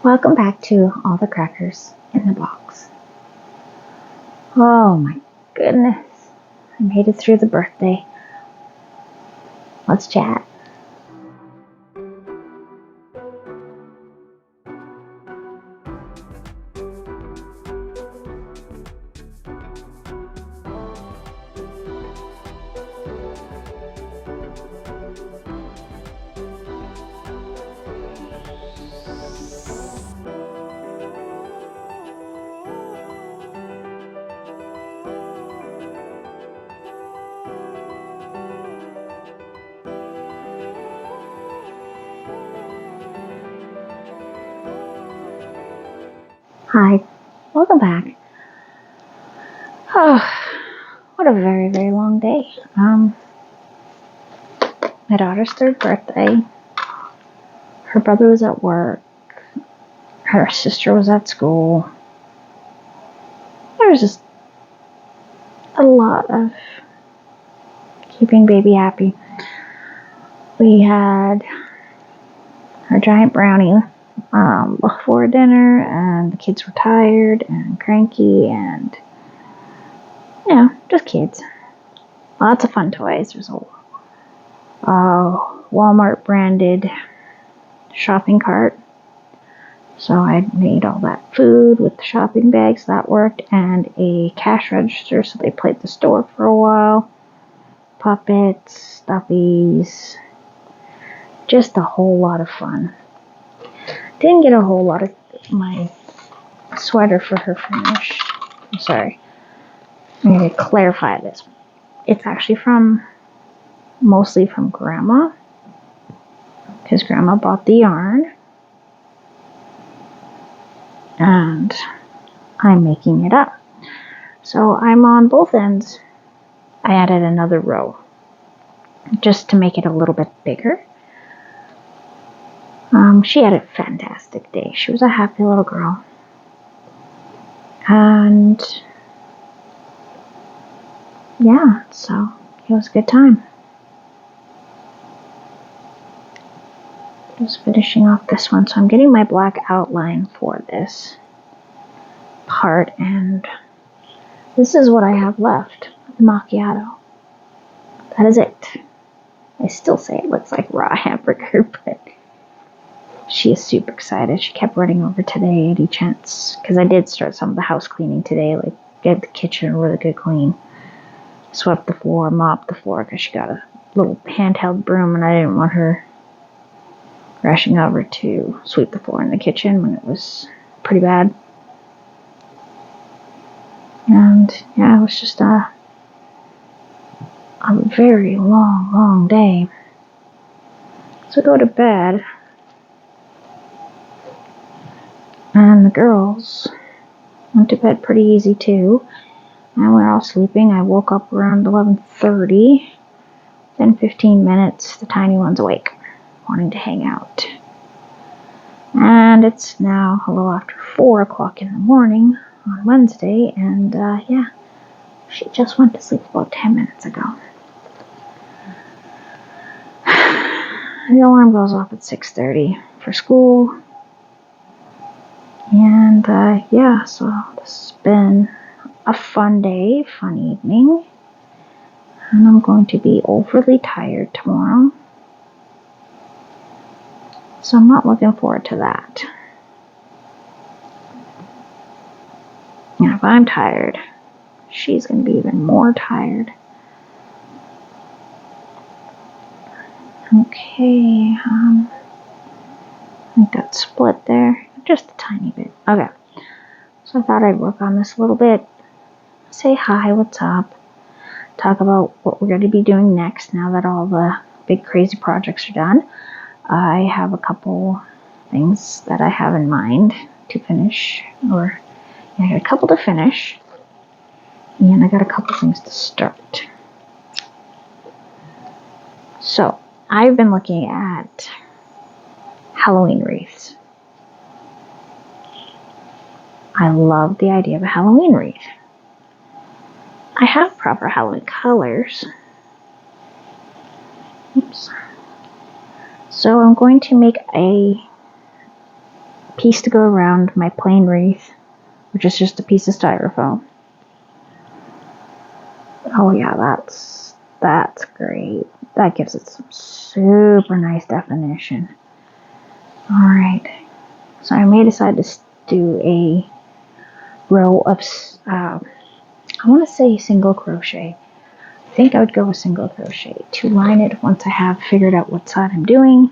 Welcome back to All the Crackers in the Box. Oh my goodness. I made it through the birthday. Let's chat. Hi. Welcome back. Oh, what a very, very long day. My daughter's third birthday. Her brother was at work. Her sister was at school. There was just a lot of keeping baby happy. We had our giant brownie before dinner, and the kids were tired and cranky and, just kids. Lots of fun toys. There's a Walmart branded shopping cart. So I made all that food with the shopping bags. That worked. And a cash register, so they played the store for a while. Puppets, stuffies. Just a whole lot of fun. Didn't get a whole lot of my sweater for her finished. I'm sorry. I'm going to clarify this. It's actually mostly from Grandma, because Grandma bought the yarn, and I'm making it up. So I'm on both ends. I added another row just to make it a little bit bigger. She had a fantastic day. She was a happy little girl. And yeah, so it was a good time. Just finishing off this one. So I'm getting my black outline for this part, and this is what I have left. The macchiato. That is it. I still say it looks like raw hamburger, but she is super excited. She kept running over today any chance, because I did start some of the house cleaning today, like get the kitchen a really good clean. Swept the floor, mopped the floor, because she got a little handheld broom, and I didn't want her rushing over to sweep the floor in the kitchen when it was pretty bad. And yeah, it was just a very long, long day. So I go to bed, and the girls went to bed pretty easy too. And we're all sleeping. I woke up around 11:30. Then 15 minutes, the tiny one's awake, wanting to hang out. And it's now a little after 4 o'clock in the morning on Wednesday, and she just went to sleep about 10 minutes ago. The alarm goes off at 6:30 for school. And so this has been a fun day, fun evening. And I'm going to be overly tired tomorrow. So I'm not looking forward to that. And if I'm tired, she's going to be even more tired. Okay, I think that's split there. Just a tiny bit. Okay. So I thought I'd work on this a little bit. Say hi, what's up? Talk about what we're going to be doing next now that all the big crazy projects are done. I have a couple things that I have in mind to finish. I got a couple to finish. And I got a couple things to start. So I've been looking at Halloween wreaths. I love the idea of a Halloween wreath. I have proper Halloween colors. Oops. So I'm going to make a piece to go around my plain wreath, which is just a piece of styrofoam. Oh yeah, that's great. That gives it some super nice definition. Alright, so I may decide to do a row of, I want to say single crochet. I think I would go with single crochet to line it once I have figured out what side I'm doing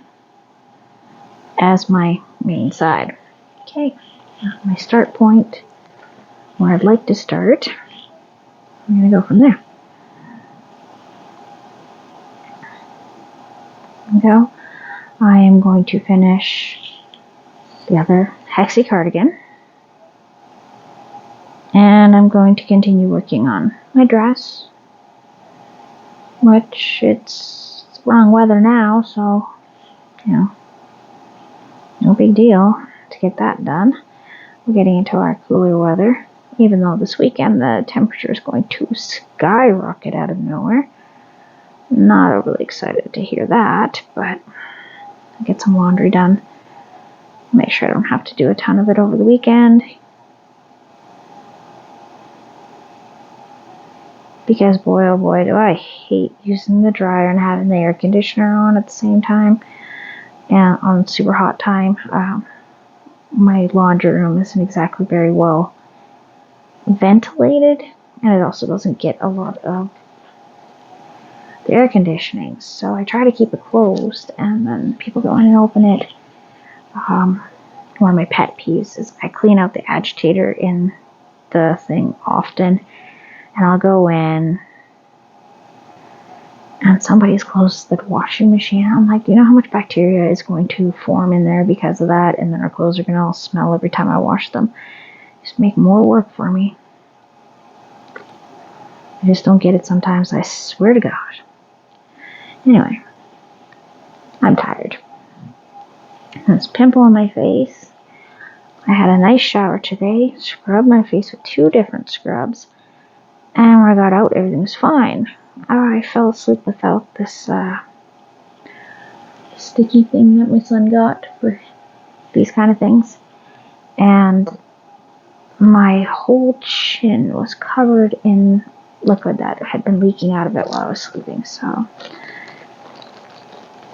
as my main side. Okay, my start point, where I'd like to start. I'm going to go from there. There we go. I am going to finish the other hexi cardigan. And I'm going to continue working on my dress, which it's wrong weather now, so, you know, no big deal to get that done. We're getting into our cooler weather, even though this weekend the temperature is going to skyrocket out of nowhere. Not overly excited to hear that, but I'll get some laundry done. Make sure I don't have to do a ton of it over the weekend. Because boy, oh boy, do I hate using the dryer and having the air conditioner on at the same time. And on super hot time, my laundry room isn't exactly very well ventilated. And it also doesn't get a lot of the air conditioning. So I try to keep it closed, and then people go in and open it. One of my pet peeves is I clean out the agitator in the thing often. And I'll go in, and somebody's closed the washing machine. I'm like, you know how much bacteria is going to form in there because of that? And then our clothes are going to all smell every time I wash them. Just make more work for me. I just don't get it sometimes, I swear to God. Anyway, I'm tired. This pimple on my face. I had a nice shower today. Scrubbed my face with 2 different scrubs. And when I got out, everything was fine. I fell asleep without this sticky thing that my son got for these kind of things. And my whole chin was covered in liquid that had been leaking out of it while I was sleeping. So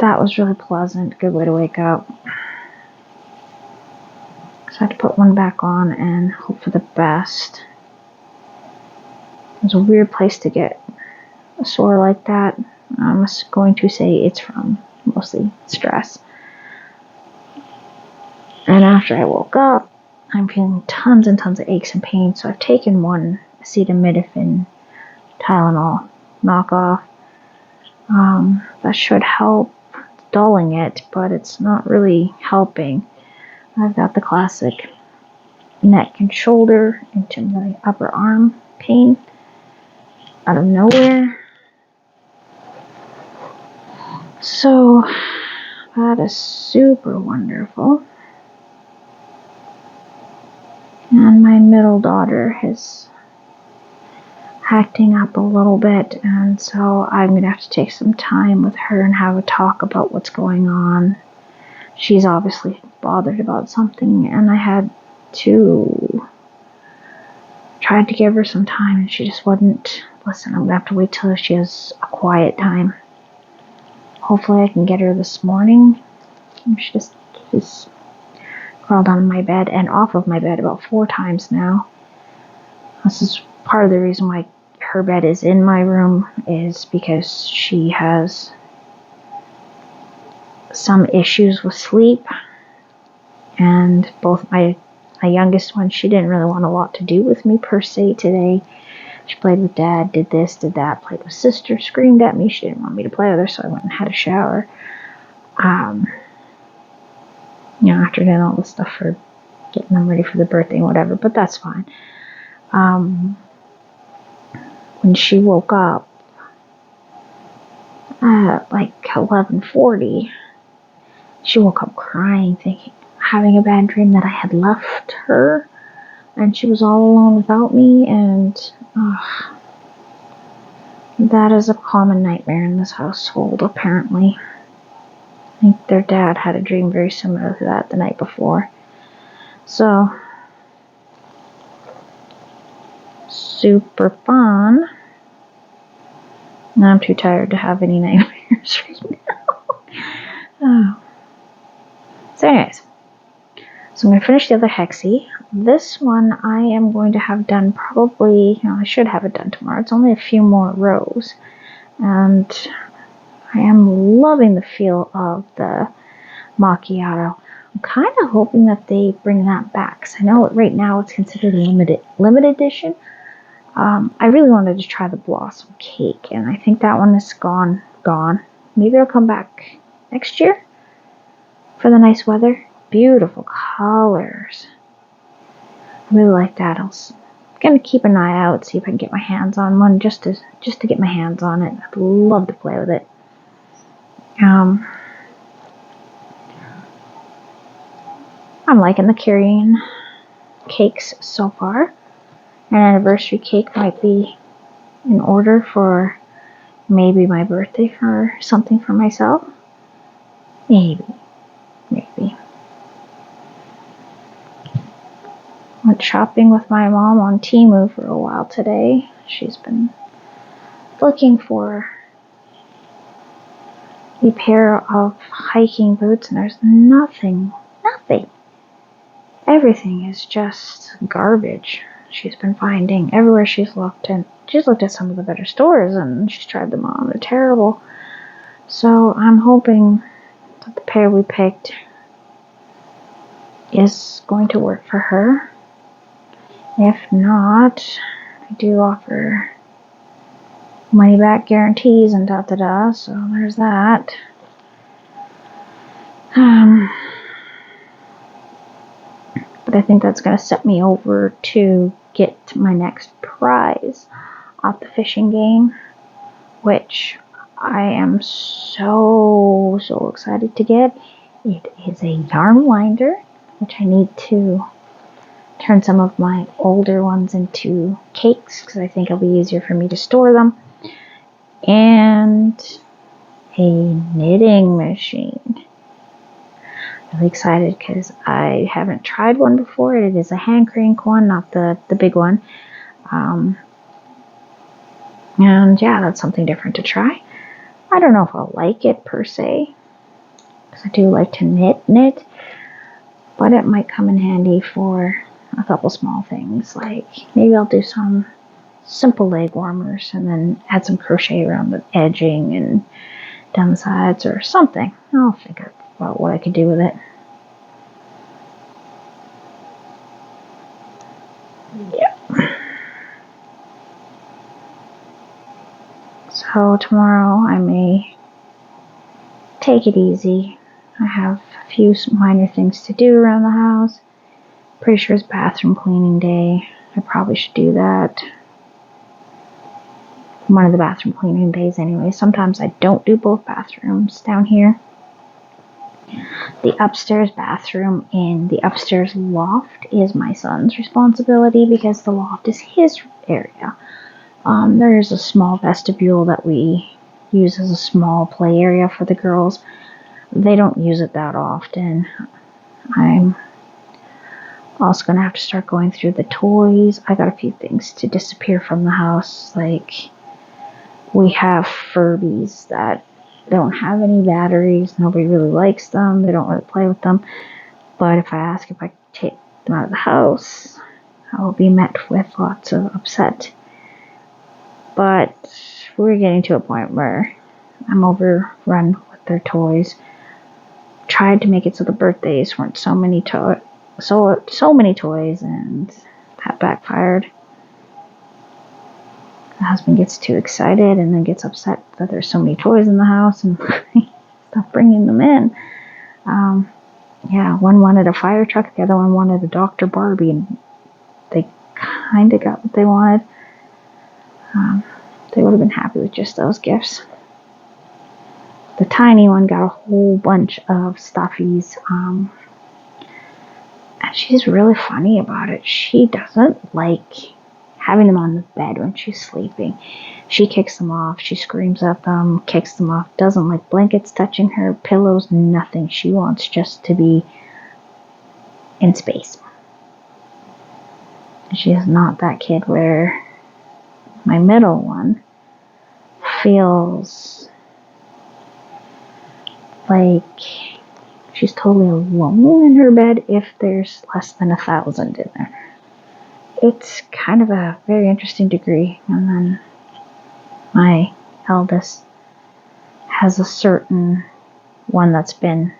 that was really pleasant. Good way to wake up. So I had to put one back on and hope for the best. It's a weird place to get a sore like that. I'm going to say it's from mostly stress. And after I woke up, I'm feeling tons and tons of aches and pains. So I've taken one acetaminophen Tylenol knockoff. That should help dulling it, but it's not really helping. I've got the classic neck and shoulder into my upper arm pain out of nowhere. So that is super wonderful. And my middle daughter is acting up a little bit, and so I'm going to have to take some time with her and have a talk about what's going on. She's obviously bothered about something, and I had to try to give her some time, and she just wouldn't listen. I'm going to have to wait till she has a quiet time. Hopefully I can get her this morning. She's crawled on my bed and off of my bed about 4 times now. This is part of the reason why her bed is in my room, is because she has some issues with sleep. And both my youngest one, she didn't really want a lot to do with me per se today. She played with Dad, did this, did that, played with Sister, screamed at me. She didn't want me to play with her, so I went and had a shower. After doing all the stuff for getting them ready for the birthday and whatever, but that's fine. When she woke up at like 11:40, she woke up crying, having a bad dream that I had left her and she was all alone without me, and that is a common nightmare in this household, apparently. I think their dad had a dream very similar to that the night before. So, super fun. Now I'm too tired to have any nightmares right now. Oh. So anyways, so I'm going to finish the other hexi. This one I am going to have done probably, I should have it done tomorrow. It's only a few more rows. And I am loving the feel of the macchiato. I'm kind of hoping that they bring that back, because I know right now it's considered limited edition. I really wanted to try the blossom cake, and I think that one is gone. Maybe it'll come back next year for the nice weather. Beautiful colors. I really like that. I'm gonna keep an eye out, see if I can get my hands on one, just to get my hands on it. I'd love to play with it. I'm liking the carrying cakes so far. An anniversary cake might be in order for maybe my birthday, for something for myself. Maybe. Went shopping with my mom on Temu for a while today. She's been looking for a pair of hiking boots, and there's nothing. Everything is just garbage. She's been finding everywhere she's looked, and she's looked at some of the better stores and she's tried them on. They're terrible. So I'm hoping that the pair we picked is going to work for her. If not, I do offer money back guarantees and so there's that. But I think that's going to set me over to get my next prize off the fishing game, which I am so excited to get. It is a yarn winder, which I need to turn some of my older ones into cakes, because I think it'll be easier for me to store them. And a knitting machine. Really excited because I haven't tried one before. It is a hand crank one, not the big one. And yeah, that's something different to try. I don't know if I'll like it per se, because I do like to knit, but it might come in handy for a couple small things, like maybe I'll do some simple leg warmers and then add some crochet around the edging and down the sides or something. I'll figure out what I could do with it. Yeah. So tomorrow I may take it easy. I have a few minor things to do around the house. Pretty sure it's bathroom cleaning day. I probably should do that. One of the bathroom cleaning days anyway. Sometimes I don't do both bathrooms down here. The upstairs bathroom in the upstairs loft is my son's responsibility, because the loft is his area. There is a small vestibule that we use as a small play area for the girls. They don't use it that often. I'm also going to have to start going through the toys. I got a few things to disappear from the house. Like, we have Furbies that don't have any batteries. Nobody really likes them. They don't really play with them. But if I ask if I can take them out of the house, I will be met with lots of upset. But we're getting to a point where I'm overrun with their toys. Tried to make it so the birthdays weren't so many toys, and that backfired. The husband gets too excited and then gets upset that there's so many toys in the house and stop bringing them in. Yeah, one wanted a fire truck, the other one wanted a Dr. Barbie, and they kind of got what they wanted. They would have been happy with just those gifts. The tiny one got a whole bunch of stuffies. And she's really funny about it. She doesn't like having them on the bed when she's sleeping. She kicks them off. She screams at them, kicks them off. Doesn't like blankets touching her, pillows, nothing. She wants just to be in space. She's not that kid where my middle one feels like she's totally alone in her bed if there's less than 1,000 in there. It's kind of a very interesting degree. And then my eldest has a certain one that's been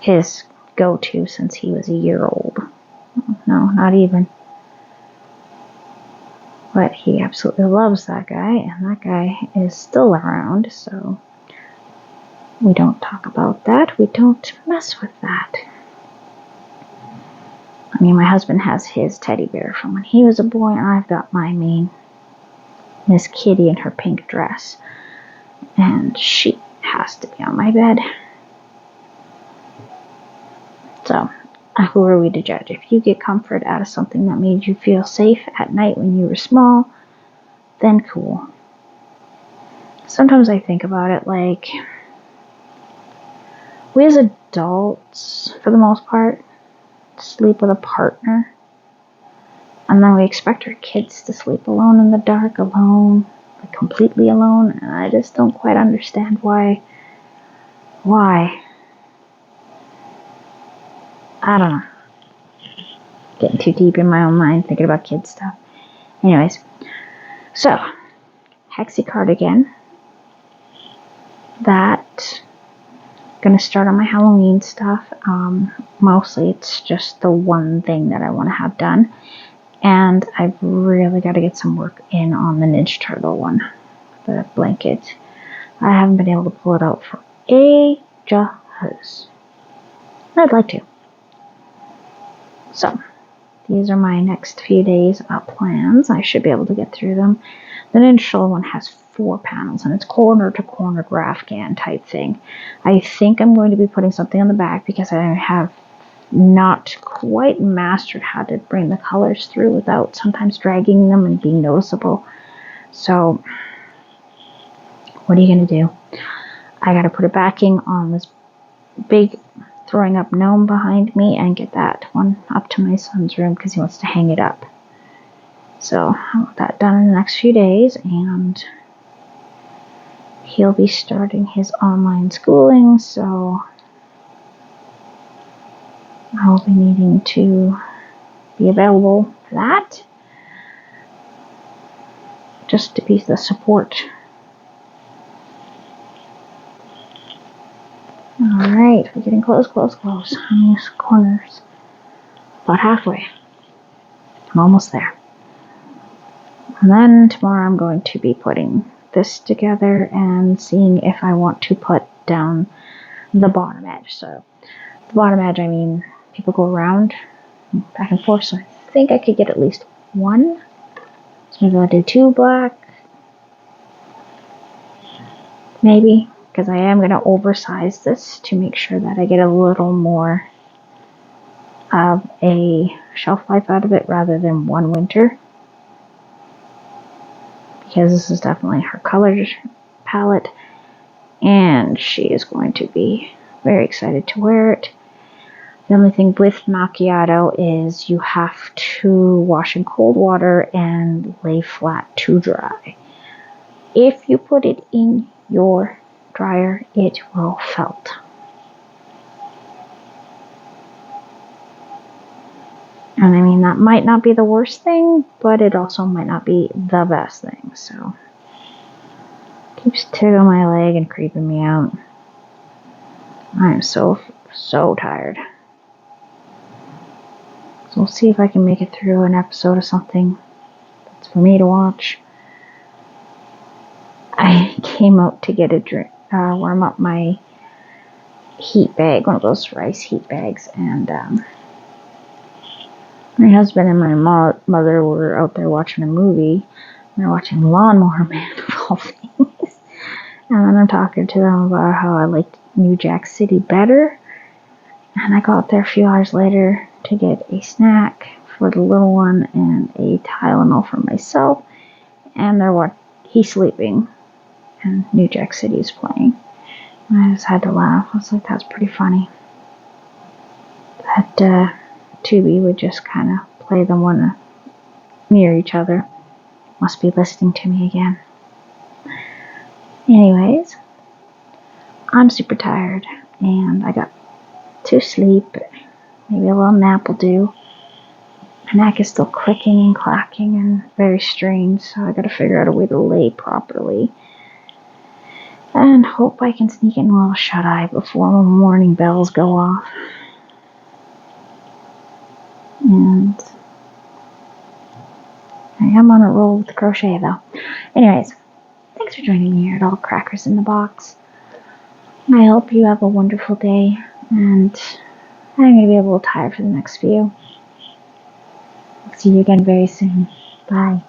his go-to since he was a year old. No, not even. But he absolutely loves that guy, and that guy is still around, so we don't talk about that. We don't mess with that. I mean, my husband has his teddy bear from when he was a boy, and I've got my main Miss Kitty in her pink dress. And she has to be on my bed. So, who are we to judge? If you get comfort out of something that made you feel safe at night when you were small, then cool. Sometimes I think about it like, we as adults, for the most part, sleep with a partner. And then we expect our kids to sleep alone in the dark, alone, like completely alone. And I just don't quite understand why. I don't know. Getting too deep in my own mind thinking about kid stuff. Anyways, so hexi cardigan. That gonna start on my Halloween stuff. Mostly it's just the one thing that I want to have done, and I've really got to get some work in on the Ninja Turtle one, the blanket. I haven't been able to pull it out for ages. I'd like to. So, these are my next few days of plans. I should be able to get through them. The Ninja Turtle one has 4 panels, and it's corner-to-corner Grafgan type thing. I think I'm going to be putting something on the back because I have not quite mastered how to bring the colors through without sometimes dragging them and being noticeable. So, what are you going to do? I got to put a backing on this big throwing up gnome behind me and get that one up to my son's room because he wants to hang it up. So I'll get that done in the next few days, and he'll be starting his online schooling, so I'll be needing to be available for that, just to be the support. Alright, we're getting close. These corners. About halfway. I'm almost there. And then tomorrow I'm going to be putting this together and seeing if I want to put down the bottom edge. So, the bottom edge, I mean, people go around, back and forth, so I think I could get at least one. So maybe I'll do 2 black. Maybe. Because I am going to oversize this to make sure that I get a little more of a shelf life out of it rather than one winter. Because this is definitely her color palette, and she is going to be very excited to wear it. The only thing with macchiato is you have to wash in cold water and lay flat to dry. If you put it in your dryer, it will felt. And I mean, that might not be the worst thing, but it also might not be the best thing. So, keeps tickling my leg and creeping me out. I am so tired. So we'll see if I can make it through an episode of something that's for me to watch. I came out to get a drink, warm up my heat bag, one of those rice heat bags, and my husband and my mother were out there watching a movie. They're watching Lawnmower Man of all things. And then I'm talking to them about how I liked New Jack City better. And I got there a few hours later to get a snack for the little one and a Tylenol for myself. And he's sleeping, and New Jack City is playing. And I just had to laugh. I was like, that's pretty funny. That Tubi would just kind of play them one near each other. Must be listening to me again. Anyways, I'm super tired and I got to sleep. Maybe a little nap will do. My neck is still clicking and clacking and very strange, so I gotta figure out a way to lay properly. And hope I can sneak in a little shut-eye before the morning bells go off. And I am on a roll with the crochet though. Anyways, thanks for joining me here at All Crackers in the Box. I hope you have a wonderful day, and I'm going to be a little tired for the next few. See you again very soon. Bye.